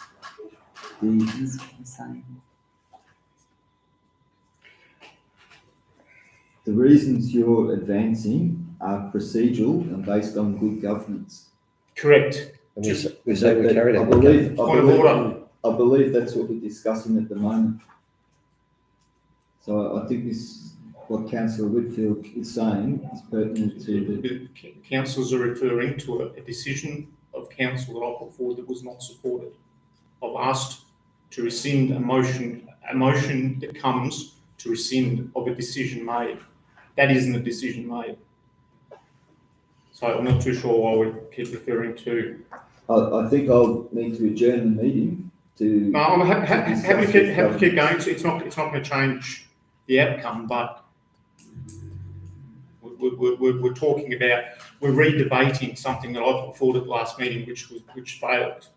The That's what I'm saying. the reasons you're advancing are procedural and based on good governance. Correct. And we say we carried I out. believe, Point of order. I believe that's what we're discussing at the moment. So I think this, what Councillor Whitfield is saying is pertinent to the... Councillors are referring to a decision of council that I put forward that was not supported. I've asked to rescind a motion that comes to rescind of a decision made. That isn't a decision made. So I'm not too sure why we keep referring to. I think I'll need to adjourn the meeting to... No, I'm happy to keep going. It's not going to change the outcome, but we're talking about, we're re-debating something that I put forward at the last meeting, which failed.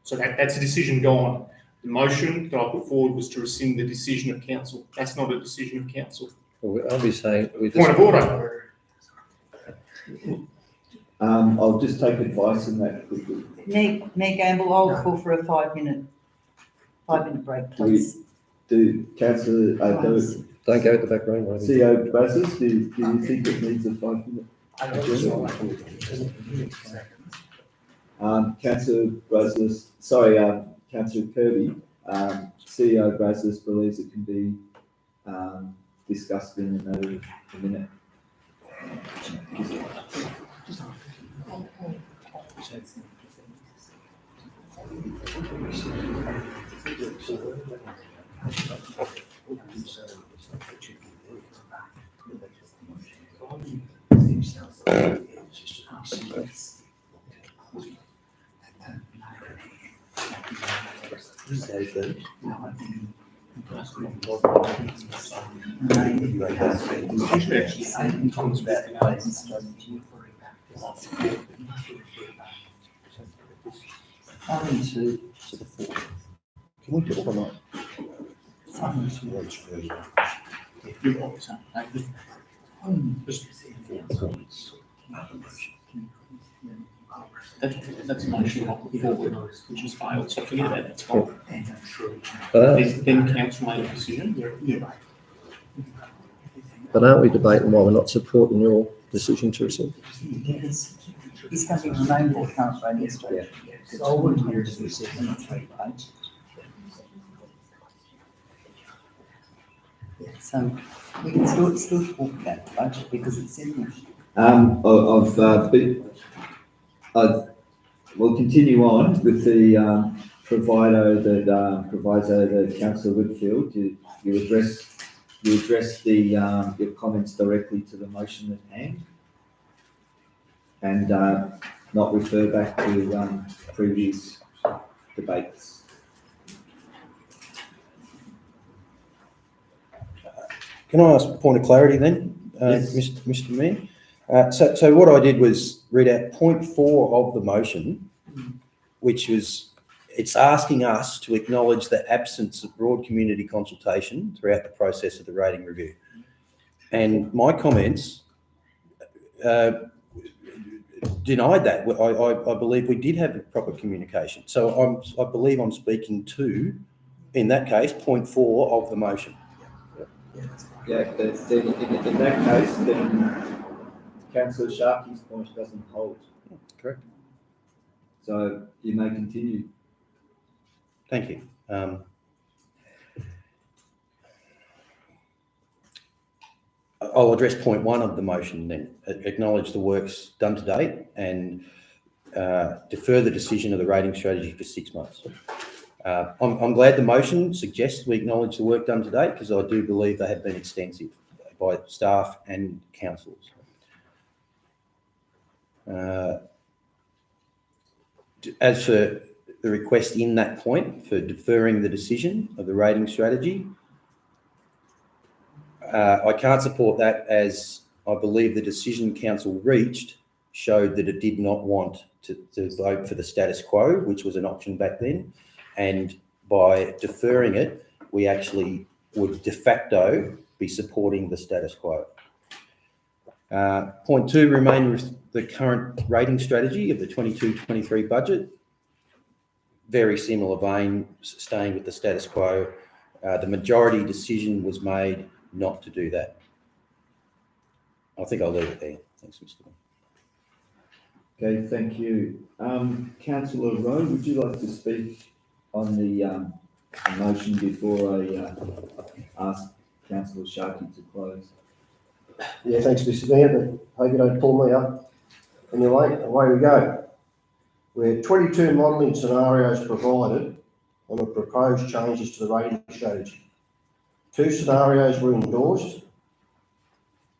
So that's a decision gone. The motion that I put forward was to rescind the decision of council. That's not a decision of council. Well, I'll be saying... Point of order. I'll just take advice on that quickly. Mayor Gamble, I'll call for a 5-minute break, please. Do Councillor, Don't go at the back room. Lady. CEO Brazos, do you think it needs a 5-minute? Councillor Brazos, sorry, Councillor Kirby, CEO Brazos believes it can be discussed in a minute. Only two. Can we do it or not? That's a motion I put forward, which has failed, so forget about that, it's gone. Then council made a decision. But aren't we debating why we're not supporting your decision to rescind? Because he's going to remain the current radio strategy. So I wouldn't hear it as so we can still talk about the budget because it's in there. We'll continue on with the proviso that Councillor Whitfield, you address the your comments directly to the motion at hand, and not refer back to previous debates. Can I ask a point of clarity then, Yes. Mr. Mayor? So what I did was read out point 4 of the motion, which was, it's asking us to acknowledge the absence of broad community consultation throughout the process of the rating review. And my comments denied that. I believe we did have proper communication. So I believe I'm speaking to, in that case, point 4 of the motion. Yeah, then in that case, then Councillor Sharkey's point doesn't hold. Correct. So you may continue. Thank you. I'll address point 1 of the motion then. Acknowledge the works done to date and defer the decision of the rating strategy for 6 months. I'm glad the motion suggests we acknowledge the work done to date, because I do believe they have been extensive by staff and councillors. As for the request in that point for deferring the decision of the rating strategy, I can't support that, as I believe the decision council reached showed that it did not want to vote for the status quo, which was an option back then. And by deferring it, we actually would de facto be supporting the status quo. Point 2, remain with the current rating strategy of the 22-23 budget. Very similar vein, staying with the status quo. The majority decision was made not to do that. I think I'll leave it there. Thanks, Mr. Mayor. Okay, thank you. Councillor Rowe, would you like to speak on the motion before I ask Councillor Sharkey to close? Yeah, thanks, Mr. Mayor, but hope you don't pull me up. Anyway, away we go. We had 22 modelling scenarios provided on the proposed changes to the rating strategy. 2 scenarios were endorsed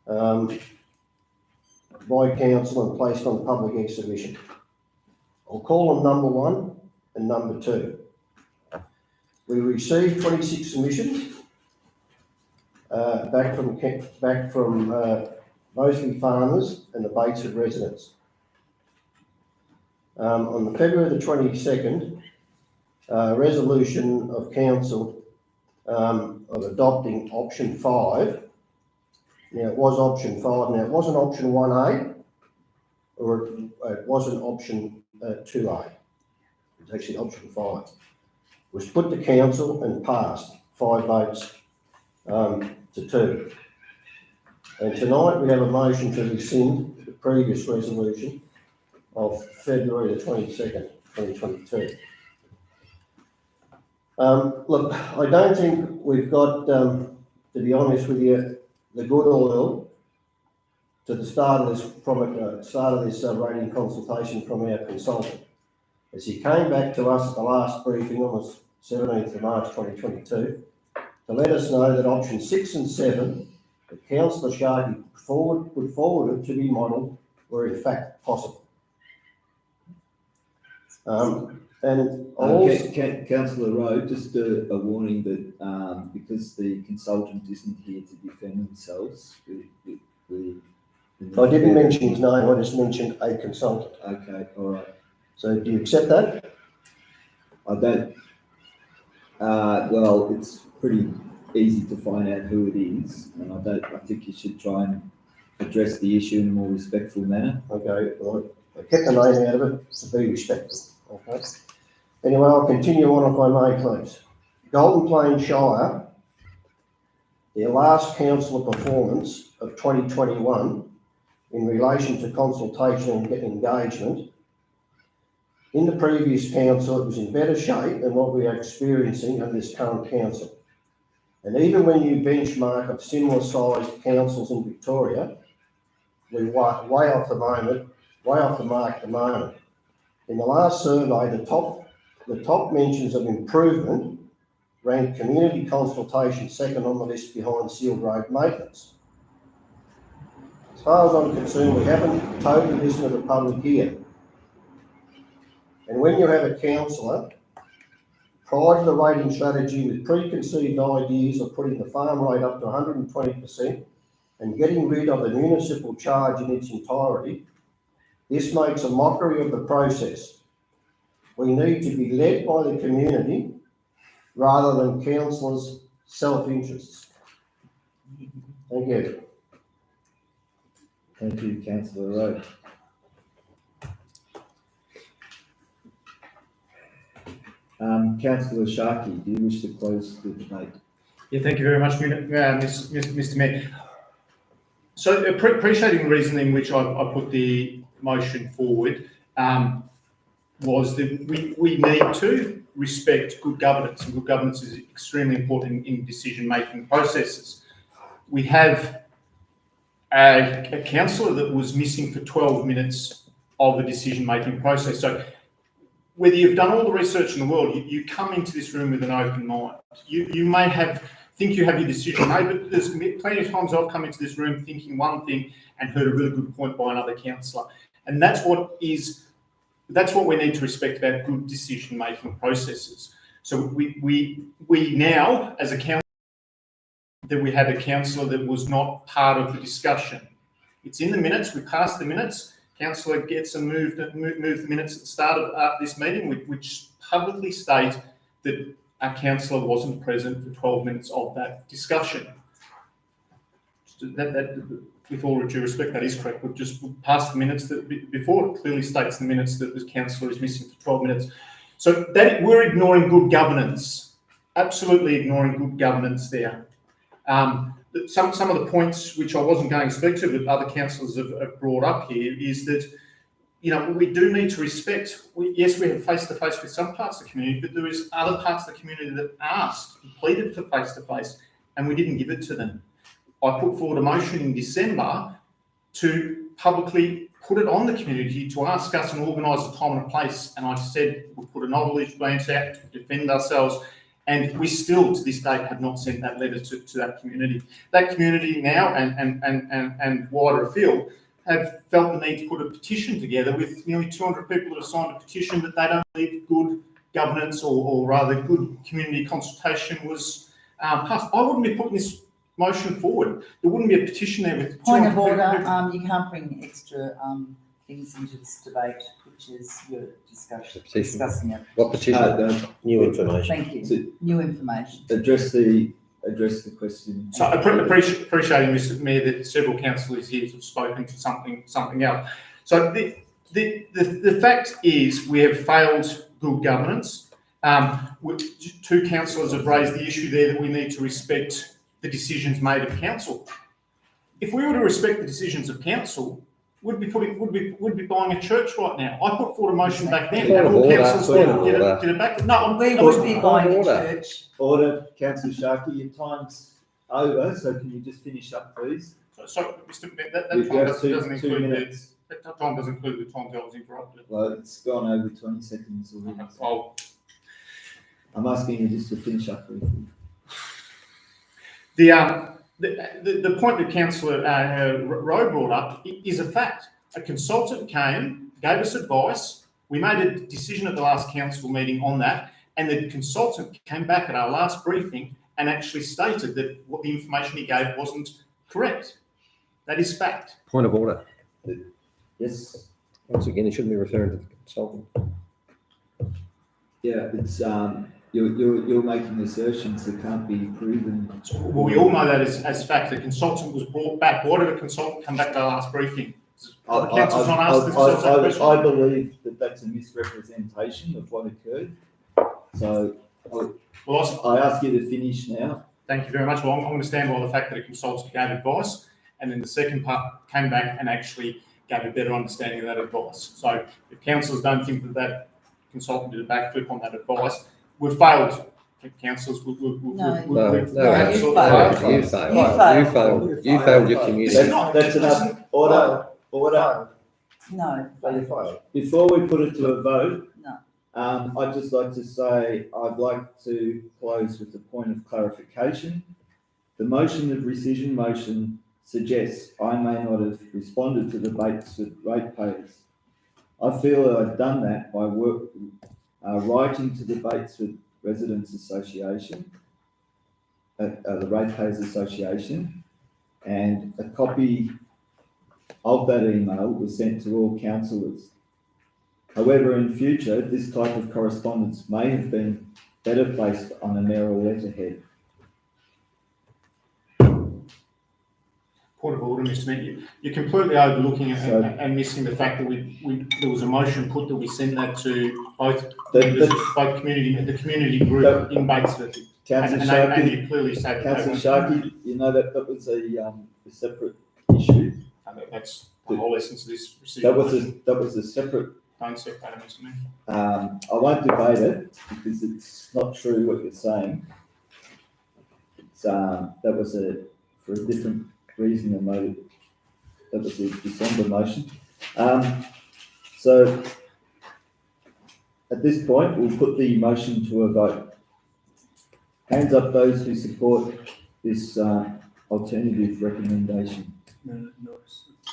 by council and placed on public exhibition. I'll call them number 1 and number 2. We received 26 submissions back from mostly farmers and the Baitsford residents. On the February the 22nd, resolution of council of adopting option 5. Now it was option 5. Now it wasn't option 1A, or it wasn't option 2A. It's actually option 5. Was put to council and passed 5 votes to 2. And tonight we have a motion to rescind the previous resolution of February the 22nd, 2022. Look, I don't think we've got, to be honest with you, the good oil to the start of this rating consultation from our consultant, as he came back to us at the last briefing on the 17th of March 2022 to let us know that option 6 and 7 that Councillor Sharkey put forward to be modelled were in fact possible. Councillor Rowe, just a warning that because the consultant isn't here to defend themselves, I didn't mention his name, I just mentioned a consultant. Okay, all right. So do you accept that? I don't. Well, it's pretty easy to find out who it is, and I think you should try and address the issue in a more respectful manner. Okay, well, I kept the name out of it to be respectful. Okay. Anyway, I'll continue on if I may, please. Golden Plain Shire, their last councillor performance of 2021 in relation to consultation and engagement. In the previous council, it was in better shape than what we are experiencing under this current council. And even when you benchmark of similar sized councils in Victoria, we're way off the mark at the moment. In the last survey, the top mentions of improvement ranked community consultation second on the list behind sealed road maintenance. As far as I'm concerned, we haven't totally listened to the public here. And when you have a councillor, prior to the rating strategy with preconceived ideas of putting the farm rate up to 120% and getting rid of the municipal charge in its entirety, this makes a mockery of the process. We need to be led by the community rather than councillors' self-interests. Thank you. Thank you, Councillor Rowe. Councillor Sharkey, do you wish to close the debate? Yeah, thank you very much, Mr. Mayor. So appreciating the reason in which I put the motion forward was that we need to respect good governance, and good governance is extremely important in decision-making processes. We have a councillor that was missing for 12 minutes of a decision-making process. So whether you've done all the research in the world, you come into this room with an open mind. You may think you have your decision made, but there's plenty of times I've come into this room thinking one thing and heard a really good point by another councillor. And that's what we need to respect about good decision-making processes. So we now, as a council, that we had a councillor that was not part of the discussion. It's in the minutes, we passed the minutes. Councillor gets and moved the minutes at the start of this meeting, which publicly state that our councillor wasn't present for 12 minutes of that discussion. That, with all due respect, that is correct. We've just passed the minutes that before it clearly states the minutes that the councillor is missing for 12 minutes. So that we're ignoring good governance, absolutely ignoring good governance there. Some of the points which I wasn't going to speak to, but other councillors have brought up here, is that, you know, we do need to respect, yes, we have face-to-face with some parts of the community, but there is other parts of the community that asked and pleaded for face-to-face, and we didn't give it to them. I put forward a motion in December to publicly put it on the community to ask us and organise a time and a place, and I said we'll put a knowledge branch out to defend ourselves, and we still, to this date, have not sent that letter to that community. That community now and wider afield have felt the need to put a petition together with nearly 200 people that have signed a petition that they don't believe good governance or rather good community consultation was passed. I wouldn't be putting this motion forward. There wouldn't be a petition there with Point of 200 order, people. you can't bring extra things into this debate, which is your discussing it. What petition? New information. Thank you. New information. Address the question. So appreciating, Mr. Mayor, that several councillors here have spoken to something else. So the fact is we have failed good governance. Two councillors have raised the issue there that we need to respect the decisions made of council. If we were to respect the decisions of council, would be buying a church right now. I put forward a motion back then. Point of All order, councillors point of did order. it back. No, We I was- would be buying a order. church. Order, councillor Sharkey, your time's over, so can you just finish up, please? So, Mr. Mayor, that We've time got doesn't two include minutes. that time doesn't include the time that I was interrupted. Well, it's gone over 20 seconds already. I'll I'm asking you just to finish up briefly. The point that Councillor Rowe brought up is a fact. A consultant came, gave us advice. We made a decision at the last council meeting on that, and the consultant came back at our last briefing and actually stated that what the information he gave wasn't correct. That is fact. Point of order. Yes. Once again, you shouldn't be referring to the consultant. Yeah, it's you're making assertions that can't be proven. Well, we all know that as fact. The consultant was brought back. Why did the consultant come back to our last briefing? The council's not asked themselves that question. I believe that that's a misrepresentation of what occurred. So I ask you to finish now. Thank you very much. Well, I'm going to stand by the fact that a consultant gave advice, and then the second part came back and actually gave a better understanding of that advice. So if councillors don't think that consultant did a backflip on that advice, we've failed. Councillors, You failed your community. That's enough. Order. No. Before we put it to a vote, No. I'd just like to say I'd like to close with a point of clarification. The motion of rescission motion suggests I may not have responded to the Baitsford ratepayers. I feel that I've done that by writing to the Baitsford Residents Association, the Ratepayers Association, and a copy of that email was sent to all councillors. However, in future, this type of correspondence may have been better placed on a mayoral letterhead. Point of order, Mr. Mayor. You're completely overlooking and missing the fact that there was a motion put that we sent that to both community and the community group in Baitsford. And you clearly said Councillor Sharkey, you know that was a separate issue. That's the whole essence of this proceeding. That was a separate. Don't say that, Mr. Mayor. I won't debate it because it's not true what you're saying. That was for a different reason and motive. That was a December motion. So at this point, we'll put the motion to a vote. Hands up those who support this alternative recommendation.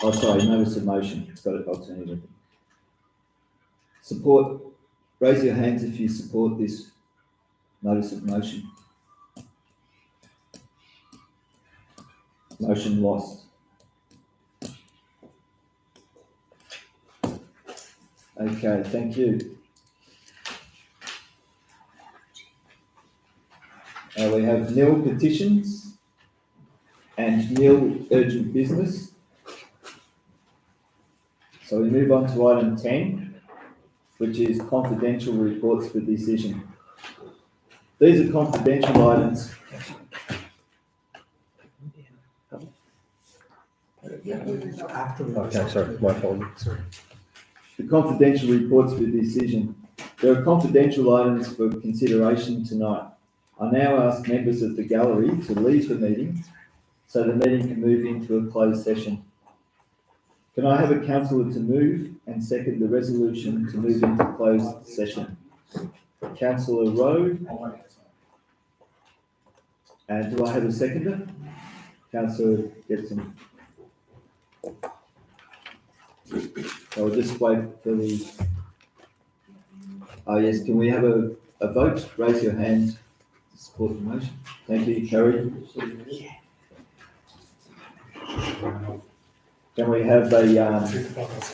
Oh, sorry, notice of motion. It's got an alternative. Support. Raise your hands if you support this notice of motion. Motion lost. Okay, thank you. We have nil petitions and nil urgent business. So we move on to item 10, which is confidential reports for decision. These are confidential items. After. Okay, sorry, my fault. Sorry. The confidential reports for decision. There are confidential items for consideration tonight. I now ask members of the gallery to leave the meeting so the meeting can move into a closed session. Can I have a councillor to move and second the resolution to move into closed session? Councillor Rowe. And do I have a seconder? Councillor Getson. I'll just wait for the... Oh yes, can we have a vote? Raise your hand to support the motion. Thank you, Carrie. Can we have a